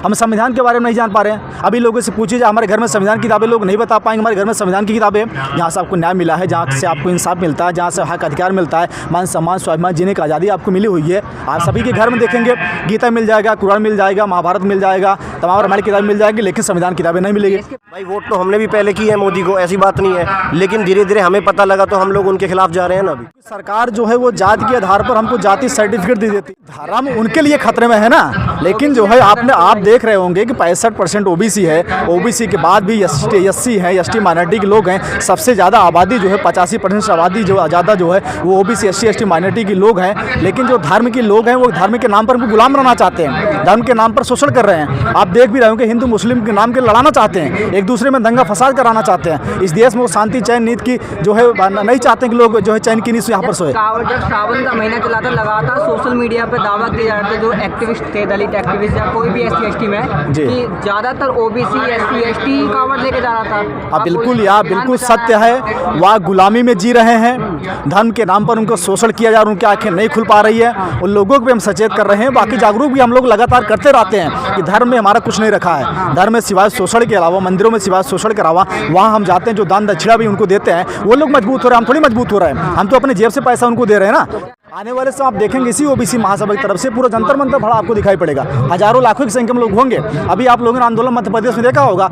हम संविधान के बारे में नहीं जान पा रहे हैं। अभी लोगों से पूछिए, हमारे घर में संविधान की किताबें लोग नहीं बता पाएंगे। हमारे घर में संविधान की किताबें जहाँ से आपको न्याय मिला है, जहाँ से आपको इंसाफ मिलता है, जहाँ से हक अधिकार मिलता है, मान सम्मान स्वाभिमान जीने की आज़ादी आपको मिली हुई है। आप सभी के घर में देखेंगे गीता मिल जाएगा, कुरान मिल जाएगा, महाभारत मिल जाएगा, तमाम रामायण की किताबें मिल जाएगी, लेकिन संविधान किताबें नहीं मिलेगी। भाई वोट तो हमने भी पहले की है मोदी को, ऐसी बात नहीं है, लेकिन धीरे धीरे हमें पता लगा तो हम लोग उनके खिलाफ जा रहे हैं ना। अभी सरकार जो है वो जाति के आधार पर हमको जाति सर्टिफिकेट दे देती है। धर्म उनके लिए खतरे में है ना, लेकिन जो है आप देख रहे होंगे कि 65% ओबीसी है, ओबीसी के बाद भी एससी है, एसटी माइनॉरिटी के लोग हैं। सबसे ज़्यादा आबादी जो है 85% आबादी जो ज़्यादा जो है वो ओबीसी एससी एसटी माइनॉरिटी के लोग हैं। लेकिन जो धर्म के लोग हैं वो धर्म के नाम पर उनको गुलाम बनाना चाहते हैं, धर्म के नाम पर शोषण कर रहे हैं। आप देख भी रहे होंगे हिंदू मुस्लिम के नाम के लड़ाना चाहते हैं, एक दूसरे में दंगा फसाद कराना चाहते हैं। इस देश में वो शांति चैन नीति की जो है नहीं चाहते कि लोग जो है चैन की नीति यहाँ पर सोए। जब सावन का महीना चला था, लगातार सोशल मीडिया पर दावा किए जा रहे थे जो एक्टिविस्ट थे, दलित एक्टिविस्ट या कोई भी एससी एसटी में, कि ज़्यादातर ओबीसी एससी एसटी कावड़ लेके जा रहा था। बिल्कुल यार, बिल्कुल सत्य है। वह गुलामी में जी रहे हैं, धर्म के नाम पर उनको शोषण किया जा रहा है, उनकी आंखें नहीं खुल पा रही है। उन लोगों को भी हम सचेत कर रहे हैं, बाकी जागरूक भी हम लोग लगातार करते रहते हैं कि धर्म में हमारा कुछ नहीं रखा है। धर्म में सिवाय शोषण के अलावा, मंदिरों में सिवाय शोषण के अलावा वहाँ हम जाते हैं, जो दान दक्षिणा भी उनको देते हैं, वो लोग मजबूत हो रहे हैं, हम थोड़ी मजबूत हो रहे हैं। हम तो अपने जेब से पैसा उनको दे रहे हैं ना। आने वाले समय आप देखेंगे इसी ओबीसी महासभा की तरफ से पूरा जंतर मंतर भरा आपको दिखाई पड़ेगा। हजारों लाखों की संख्या में लोग होंगे। अभी आप लोगों ने आंदोलन मध्य प्रदेश में देखा होगा।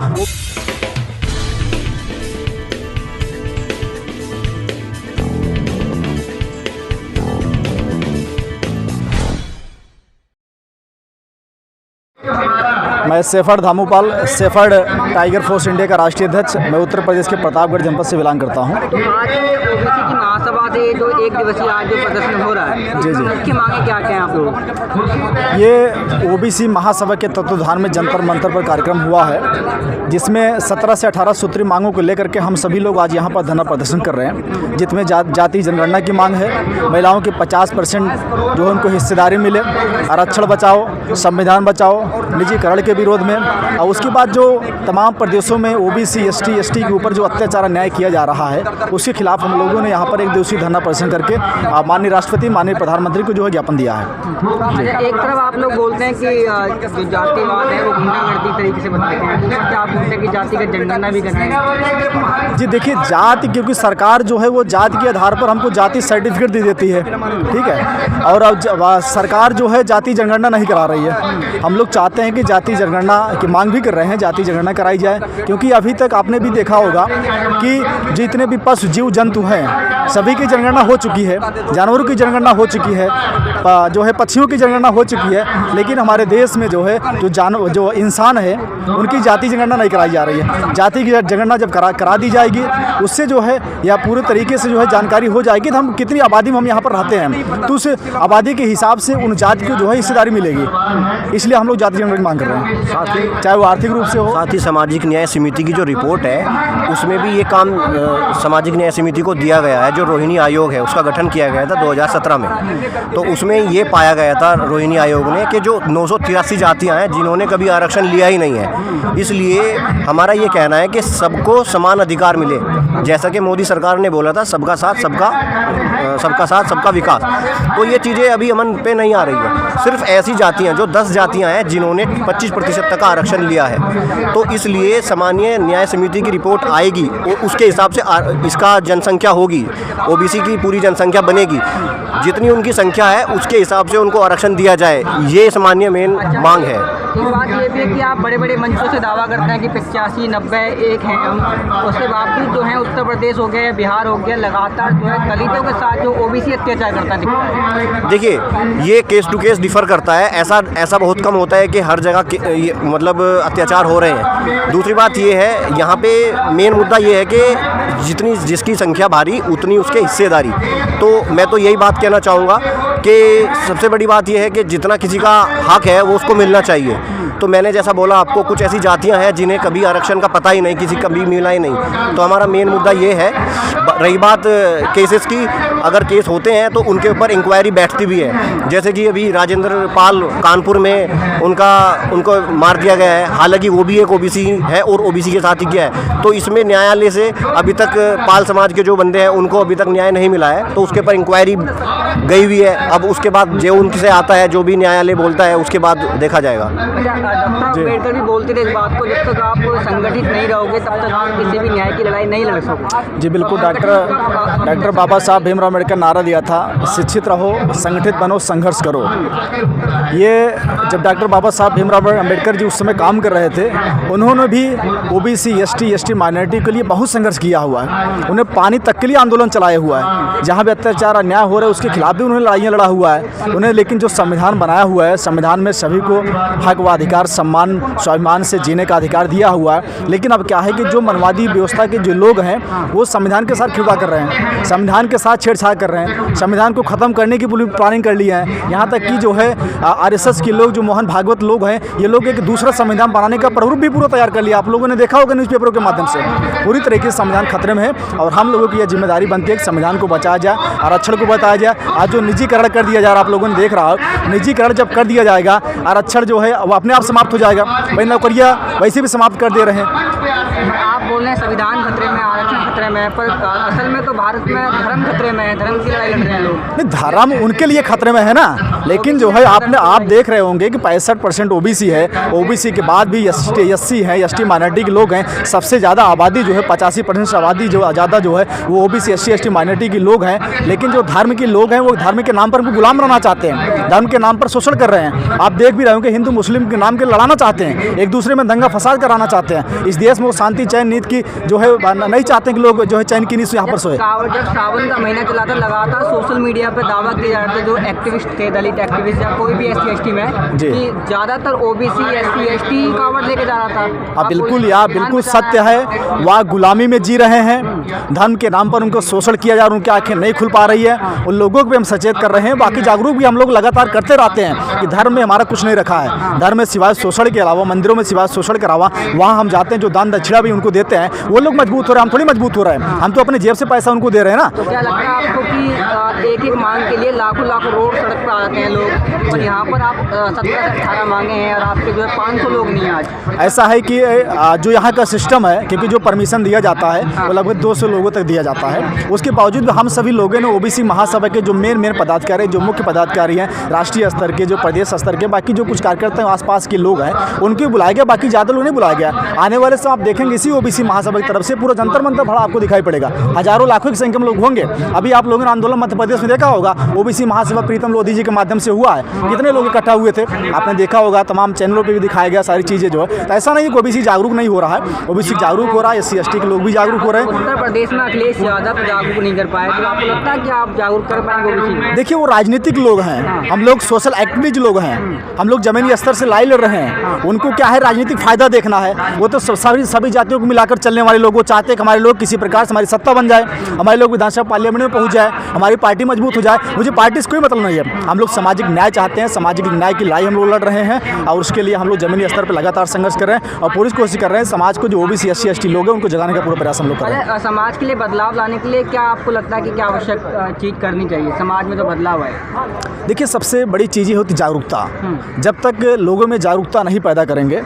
मैं Shepherd Dhamupal, Shepherd tiger force India का राष्ट्रीय अध्यक्ष। मैं उत्तर प्रदेश के प्रतापगढ़ जनपद से बिलोंग करता हूँ। आज ओबीसी की महासभा से जो एक दिवसीय आज जो प्रदर्शन हो रहा है, जी जी, उसकी मांगे क्या क्या हैं आप लोग? ये ओबीसी महासभा के तत्वाधान में जंतर मंतर पर कार्यक्रम हुआ है, जिसमें 17 से 18 सूत्री मांगों को लेकर के हम सभी लोग आज यहाँ पर धरना प्रदर्शन कर रहे हैं। जिसमें जाति जनगणना की मांग है, महिलाओं के 50% जो है उनको हिस्सेदारी मिले, आरक्षण बचाओ, संविधान बचाओ, निजीकरण के विरोध में, और उसके बाद जो तमाम प्रदेशों में ओबीसी एसटी एसटी के ऊपर जो अत्याचार अन्याय किया जा रहा है, उसके खिलाफ हम लोगों ने यहाँ पर एक दिवसीय धरना प्रदर्शन करके माननीय राष्ट्रपति, माननीय प्रधानमंत्री को जो है ज्ञापन दिया है। एक तरफ आप लोग बोलते हैं कि जो जातिवाद है वो गुंडागर्दी तरीके से बताते हैं, क्या आप बोलते हैं कि जाति का जनगणना भी करना? जी देखिए, जाति, क्योंकि सरकार जो है वो जाति के आधार पर हमको जाति सर्टिफिकेट दे देती है, ठीक है, और अब सरकार जो है जाति जनगणना नहीं करा रही है। हम लोग चाहते हैं कि जाति जनगणना की मांग भी कर रहे हैं, जाति जनगणना कराई जाए, क्योंकि अभी तक आपने भी देखा होगा कि जितने भी पशु जीव जंतु हैं सभी की जनगणना हो चुकी है, जानवरों की जनगणना हो चुकी है, जो है पक्षियों की जनगणना हो चुकी है, लेकिन हमारे देश में जो है जो इंसान है उनकी जाति जनगणना नहीं कराई जा रही है। जाति की जनगणना जब करा दी जाएगी, उससे जो है या पूरे तरीके से जो है जानकारी हो जाएगी तो हम कितनी आबादी में हम यहाँ पर रहते हैं, तो उस आबादी के हिसाब से उन जाति को जो है हिस्सेदारी मिलेगी। इसलिए हम लोग जाति जनगणना की मांग कर रहे हैं, साथ ही चाहे वो आर्थिक रूप से हो। साथ ही सामाजिक न्याय समिति की जो रिपोर्ट है उसमें भी ये काम सामाजिक न्याय समिति को दिया गया है। जो रोहिणी आयोग है उसका गठन किया गया था 2017 में, तो उसमें ये पाया गया था रोहिणी आयोग ने कि जो 983 जातियाँ हैं जिन्होंने कभी आरक्षण लिया ही नहीं है। इसलिए हमारा ये कहना है कि सबको समान अधिकार मिले, जैसा कि मोदी सरकार ने बोला था सबका साथ सबका विकास। तो ये चीज़ें अभी अमन पे नहीं आ रही है। सिर्फ ऐसी जातियाँ जो 10 जातियाँ हैं जिन्होंने 25% तक का आरक्षण लिया है, तो इसलिए सामान्य न्याय समिति की रिपोर्ट आएगी, उसके हिसाब से इसका जनसंख्या होगी, ओबीसी की पूरी जनसंख्या बनेगी, जितनी उनकी संख्या है उसके हिसाब से उनको आरक्षण दिया जाए, ये सामान्य मेन मांग है। एक बात ये भी है कि आप बड़े बड़े मंचों से दावा करते हैं कि 85, 90, 1 हैं हम, उसके बावजूद जो है उत्तर प्रदेश हो गया, बिहार हो गया, लगातार जो है दलितों के साथ जो ओबीसी अत्याचार करता दिखता है। देखिए, ये केस टू केस डिफर करता है, ऐसा बहुत कम होता है कि हर जगह मतलब अत्याचार हो रहे हैं। दूसरी बात ये है, यहाँ पे मेन मुद्दा ये है कि जिसकी संख्या भारी उतनी उसके हिस्सेदारी। तो मैं तो यही बात कहना चाहूँगा कि सबसे बड़ी बात यह है कि जितना किसी का हक है वो उसको मिलना चाहिए। तो मैंने जैसा बोला आपको, कुछ ऐसी जातियां हैं जिन्हें कभी आरक्षण का पता ही नहीं, किसी कभी मिला ही नहीं। तो हमारा मेन मुद्दा ये है। रही बात केसेस की, अगर केस होते हैं तो उनके ऊपर इंक्वायरी बैठती भी है। जैसे कि अभी राजेंद्र पाल कानपुर में उनको मार दिया गया है, हालांकि वो भी एक ओबीसी है और ओबीसी के साथ ही किया है। तो इसमें न्यायालय से अभी तक पाल समाज के जो बंदे हैं उनको अभी तक न्याय नहीं मिला है, तो उसके ऊपर इंक्वायरी गई हुई है। अब उसके बाद जो उनसे आता है, जो भी न्यायालय बोलता है, उसके बाद देखा जाएगा। डॉक्टर अम्बेडकर भी बोलते थे इस बात को, जब तक आप संगठित नहीं रहोगे तब तक आप किसी भी न्याय की लड़ाई नहीं लड़ सकोगे। जी बिल्कुल, डॉक्टर बाबा साहब भीमराव अम्बेडकर नारा दिया था, शिक्षित रहो, संगठित बनो, संघर्ष करो। ये जब डॉक्टर बाबा साहब भीमराव अम्बेडकर जी उस समय काम कर रहे थे, उन्होंने भी ओबीसी एसटी माइनॉरिटी के लिए बहुत संघर्ष किया हुआ है। उन्हें पानी तक के लिए आंदोलन चलाया हुआ है। जहाँ भी अत्याचार अन्याय हो रहे हैं उसके खिलाफ भी उन्होंने लड़ाइयाँ लड़ा हुआ है उन्हें। लेकिन जो संविधान बनाया हुआ है, संविधान में सभी को हक व अधिकार, सम्मान, स्वाभिमान से जीने का अधिकार दिया हुआ है। लेकिन अब क्या है कि जो मनवादी व्यवस्था के जो लोग हैं वो संविधान के साथ खिलवाड़ कर रहे हैं, संविधान के साथ छेड़छाड़ कर रहे हैं, संविधान को ख़त्म करने की पूरी प्लानिंग कर ली है। यहाँ तक कि जो है आरएसएस के लोग, जो मोहन भागवत लोग हैं, ये लोग एक दूसरा संविधान बनाने का प्रारूप भी पूरा तैयार कर लिया। आप लोगों ने देखा होगा न्यूज़पेपरों के माध्यम से। पूरी तरीके से संविधान खतरे में है और हम लोगों की यह जिम्मेदारी बनती है कि संविधान को बचाया जाए, आरक्षण को बताया जाए। आज जो निजीकरण कर दिया जा रहा है, आप लोगों ने देख रहा हो, निजीकरण जब कर दिया जाएगा, आरक्षण जो है वो अपने आप समाप्त हो जाएगा। भाई नौकरियाँ वैसे भी समाप्त कर दे रहे हैं। आप बोल रहे हैं संविधान खतरे में, आरक्षण खतरे में है, पर असल में तो भारत में धर्म खतरे में है, धर्म की लड़ाई लड़ रहे हैं लोग। नहीं, धर्म उनके लिए खतरे में है ना, लेकिन जो है आप देख रहे होंगे कि 65% ओबीसी है। ओबीसी के बाद भी एससी है, एसटी माइनॉरिटी के लोग हैं। सबसे ज़्यादा आबादी जो है 85% आबादी जो ज़्यादा जो है वो ओबीसी एसटी माइनॉरिटी के लोग हैं। लेकिन जो धर्म के लोग हैं वो धर्म के नाम पर उनको गुलाम बनाना चाहते हैं, धर्म के नाम पर शोषण कर रहे हैं। आप देख भी रहे होंगे हिंदू मुस्लिम के नाम के लड़ाना चाहते हैं, एक दूसरे में दंगा फसाद कराना चाहते हैं। इस देश में वो शांति चैन नीति की जो है नहीं चाहते कि लोग जो है चैन की नीति यहाँ पर सोए। जब सावन का महीना चला था, लगातार सोशल मीडिया पर दावा किया जा रहा था जो एक्टिविस्ट थे, दलित एक्टिविस्ट या कोई भी एसटी में, कि ज़्यादातर ओबीसी एसटी कावड़ लेके जा रहा था। बिल्कुल यार, बिल्कुल सत्य है। वह गुलामी में जी रहे हैं, धर्म के नाम पर उनको शोषण किया जा रहा है, उनकी आंखें नहीं खुल पा रही है। उन लोगों को भी हम सचेत कर रहे हैं, बाकी जागरूक भी हम लोग लगातार करते रहते हैं कि धर्म में हमारा कुछ नहीं रखा है। धर्म में सिवाय शोषण के अलावा, मंदिरों में सिवाय शोषण के अलावा, वहाँ हम जाते हैं जो दान दक्षिणा भी उनको देते हैं, वो लोग मजबूत हो रहे हैं, हम थोड़ी मजबूत हो रहे हैं। हम तो अपने जेब से पैसा उनको दे रहे हैं ना। तो क्या लगता है आपको कि एक मांग के लिए लाखों रोड सड़क पर आते हैं लोग, और यहाँ पर आप 17 से 18 मांगे हैं और आपके जो है 500 लोग नहीं हैं आज? ऐसा है कि जो यहाँ का सिस्टम है, क्योंकि जो परमिशन दिया जाता है वो लगभग 200 लोगों तक दिया जाता है। उसके बावजूद हम सभी लोगों ने ओबीसी महासभा के जो मेन पदाधिकारी, जो मुख्य पदाधिकारी हैं, राष्ट्रीय स्तर के, जो प्रदेश स्तर के, बाकी जो कुछ कार्यकर्ता हैं, आसपास के लोग हैं, उनको बुलाया गया, बाकी ज़्यादा लोग नहीं बुलाया गया। आने वाले समय आप देखेंगे इसी ओबीसी महासभा की तरफ से पूरा जंतर मंतर भरा आपको दिखाई पड़ेगा। हजारों लाखों की संख्या में लोग होंगे। अभी आप लोगों ने आंदोलन मध्य प्रदेश में देखा होगा, ओबीसी महासभा प्रीतम लोधी जी के माध्यम से हुआ है। कितने लोग इकट्ठा हुए थे आपने देखा होगा, तमाम चैनलों पे भी दिखाया गया सारी चीज़ें जो है। तो ऐसा नहीं है कि ओबीसी जागरूक नहीं हो रहा है, ओबीसी जागरूक हो रहा है, एससी एसटी के लोग भी जागरूक हो रहे हैं। उत्तर प्रदेश में अखिलेश यादव जागरूक नहीं कर पाए, तो आपको लगता है कि आप जागरूक कर पाएंगे ओबीसी? देखिए, वो राजनीतिक लोग हैं, हम लोग सोशल एक्टिविस्ट लोग हैं, हम लोग जमीनी स्तर से लड़ाई लड़ रहे हैं। उनको क्या है, राजनीतिक फायदा देखना है। वो तो सभी जातियों को मिलाकर चलने वाले लोग, वो चाहते हैं कि हमारे लोग किसी प्रकार से हमारी सत्ता बन जाए, हमारे लोग विधानसभा पार्लियामेंट में पहुंच जाए, हमारी पार्टी मजबूत हो जाए। मुझे पार्टी से कोई मतलब नहीं है। हम लोग सामाजिक न्याय चाहते हैं, सामाजिक न्याय की लड़ाई हम लोग लड़ रहे हैं और उसके लिए हम लोग जमीनी स्तर पर लगातार संघर्ष कर रहे हैं और पूरी कोशिश कर रहे हैं समाज को, जो ओबीसी एससी एसटी लोग हैं, उनको जगाने का पूरा प्रयास हम लोग कर रहे हैं। समाज के लिए बदलाव लाने के लिए क्या आपको लगता है कि क्या आवश्यक चीज़ करनी चाहिए समाज में जो बदलाव है? देखिए, सबसे बड़ी चीज़ ये होती जागरूकता। जब तक लोगों में जागरूकता नहीं पैदा करेंगे,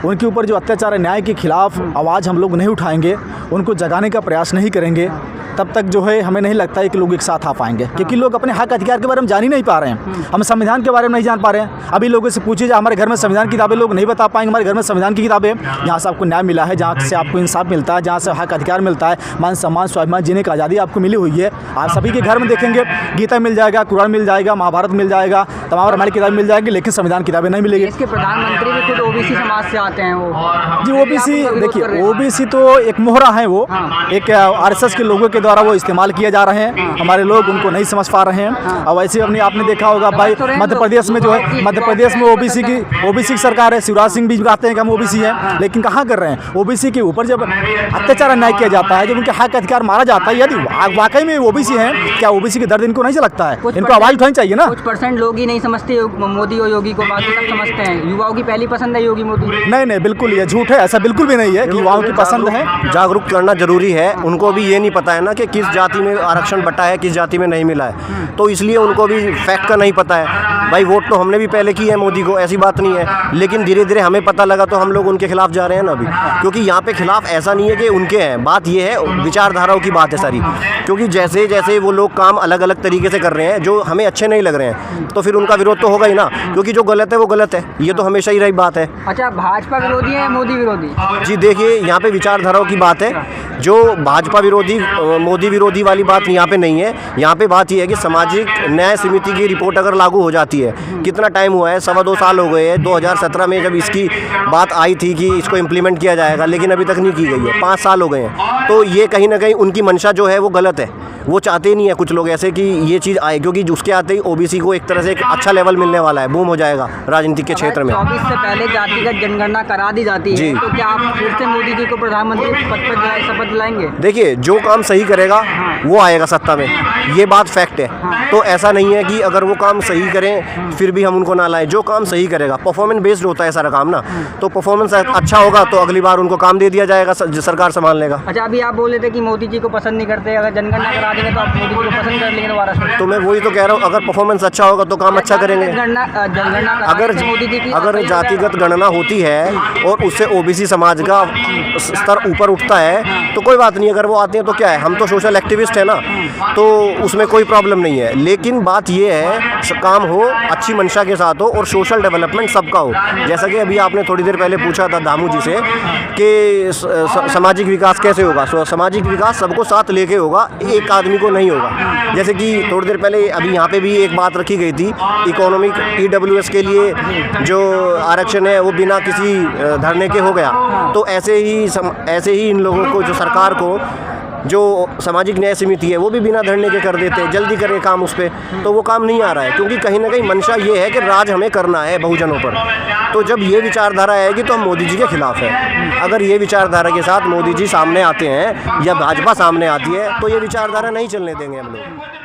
उनके ऊपर जो अत्याचार है, न्याय के खिलाफ आवाज़ हम लोग नहीं उठाएंगे, उनको जगाने का प्रयास नहीं करेंगे, तब तक जो है हमें नहीं लगता है कि लोग एक साथ आ पाएंगे। क्योंकि लोग अपने हक अधिकार के बारे में जान ही नहीं पा रहे हैं, हम संविधान के बारे में नहीं जान पा रहे हैं। अभी लोगों से पूछिए, हमारे घर में संविधान की किताबें, लोग नहीं बता पाएंगे हमारे घर में संविधान की किताबें जहाँ से आपको न्याय मिला है, जहाँ से आपको इंसाफ मिलता है, जहाँ से हक अधिकार मिलता है, मान सम्मान स्वाभिमान जीने की आज़ादी आपको मिली हुई है। आप सभी के घर में देखेंगे गीता मिल जाएगा, कुरान मिल जाएगा, महाभारत मिल जाएगा, तमाम रामायण की किताबें मिल जाएगी, लेकिन संविधान किताबें नहीं मिलेगी। इसके प्रधानमंत्री भी खुद ओबीसी समाज से आते हैं। वो जी ओबीसी, देखिए ओबीसी तो एक मोहरा है, वो एक आरएसएस के लोगों के द्वारा वो इस्तेमाल किया जा रहे हैं। हमारे लोग उनको नहीं समझ पा रहे हैं। और वैसे अपने आपने देखा होगा भाई, मध्य प्रदेश में जो है, मध्य प्रदेश में ओबीसी की सरकार है। शिवराज सिंह भी कहते हैं कि हम ओबीसी हैं, लेकिन कहाँ कर रहे हैं? ओबीसी के ऊपर जब अत्याचार अन्याय किया जाता है, जब उनके हक अधिकार मारा जाता है, यदि वाकई में ओबीसी हैं, क्या ओबीसी के दर्द इनको नहीं लगता है? इनको आवाज़ उठानी चाहिए ना। कुछ % लोग ही नहीं समझते मोदी और योगी को, बाकी सब समझते हैं। युवाओं की पहली पसंद है योगी मोदी। नहीं, बिल्कुल ये झूठ है, ऐसा बिल्कुल भी नहीं है कि युवाओं की पसंद है। जागरूक करना जरूरी है। उनको भी ये नहीं पता है ना कि किस जाति में आरक्षण बटा है, किस जाति में नहीं मिला है, तो इसलिए उनको भी फैक्ट का नहीं पता है। भाई वोट तो हमने भी पहले की है मोदी को, ऐसी बात नहीं है, लेकिन धीरे धीरे हमें पता लगा तो हम लोग उनके खिलाफ जा रहे हैं ना अभी। क्योंकि यहाँ पे खिलाफ ऐसा नहीं है कि उनके हैं, बात ये है विचारधाराओं की बात है सारी। क्योंकि जैसे जैसे वो लोग काम अलग अलग तरीके से कर रहे हैं जो हमें अच्छे नहीं लग रहे हैं, तो फिर उनका विरोध तो होगा ही ना, क्योंकि जो गलत है वो गलत है, ये तो हमेशा ही रही बात है। अच्छा, भाजपा विरोधी है या मोदी विरोधी? जी देखिए, यहाँ पे विचारधाराओं की बात है। जो भाजपा विरोधी मोदी विरोधी वाली बात यहाँ पे नहीं है। यहाँ पे बात ये है कि सामाजिक न्याय समिति की रिपोर्ट अगर लागू हो जाती है, कितना टाइम हुआ है, 2.25 साल हो गए हैं। 2017 में जब इसकी बात आई थी कि इसको इम्प्लीमेंट किया जाएगा, लेकिन अभी तक नहीं की गई है, 5 साल हो गए हैं। तो ये कहीं ना कहीं उनकी मंशा जो है वो गलत है। वो चाहते ही नहीं है कुछ लोग ऐसे कि ये चीज़ आए, क्योंकि उसके आते ही ओबीसी को एक तरह से एक अच्छा लेवल मिलने वाला है, बूम हो जाएगा राजनीतिक के क्षेत्र में। 24 से पहले जातिगत जनगणना करा दी जाती है, तो क्या आप फिर से मोदी जी को प्रधानमंत्री पद पर शपथ दिलाएंगे? देखिए, जो काम सही करेगा वो आएगा सत्ता में, ये बात फैक्ट है। तो ऐसा नहीं है कि अगर वो काम सही करें फिर भी हम उनको ना लाएं। जो काम सही करेगा, परफॉर्मेंस बेस्ड होता है सारा काम ना, तो परफॉर्मेंस अच्छा होगा तो अगली बार उनको काम दे दिया जाएगा, सरकार संभाल लेगा। अच्छा, अभी आप बोले थे कि मोदी जी को पसंद नहीं करते, अगर जनगणना करा देंगे तो आप मोदी जी को पसंद कर लेंगे दोबारा से? तो मैं वही तो कह रहा हूँ, अगर परफॉर्मेंस अच्छा होगा तो काम अच्छा करेंगे। अगर जातिगत गणना होती है और उससे ओबीसी समाज का स्तर ऊपर उठता है तो कोई बात नहीं, अगर वो आते हैं तो क्या है, हम तो सोशल एक्टिविस्ट है ना, तो उसमें कोई प्रॉब्लम नहीं है। लेकिन बात ये है, काम हो अच्छी मंशा के साथ हो और सोशल डेवलपमेंट सबका हो। जैसा कि अभी आपने थोड़ी देर पहले पूछा था दामू जी से कि सामाजिक विकास कैसे होगा। सामाजिक विकास सबको साथ लेके होगा, एक आदमी को नहीं होगा। जैसे कि थोड़ी देर पहले अभी यहाँ पे भी एक बात रखी गई थी, इकोनॉमिक ईडब्ल्यूएस के लिए जो आरक्षण है वो बिना किसी धरने के हो गया। तो ऐसे ही इन लोगों को, जो सरकार को, जो सामाजिक न्याय समिति है वो भी बिना धरने के कर देते हैं, जल्दी करें काम उस पर, तो वो काम नहीं आ रहा है, क्योंकि कहीं ना कहीं मंशा ये है कि राज हमें करना है बहुजनों पर। तो जब ये विचारधारा आएगी तो हम मोदी जी के खिलाफ है। अगर ये विचारधारा के साथ मोदी जी सामने आते हैं या भाजपा सामने आती है तो ये विचारधारा नहीं चलने देंगे हम लोग।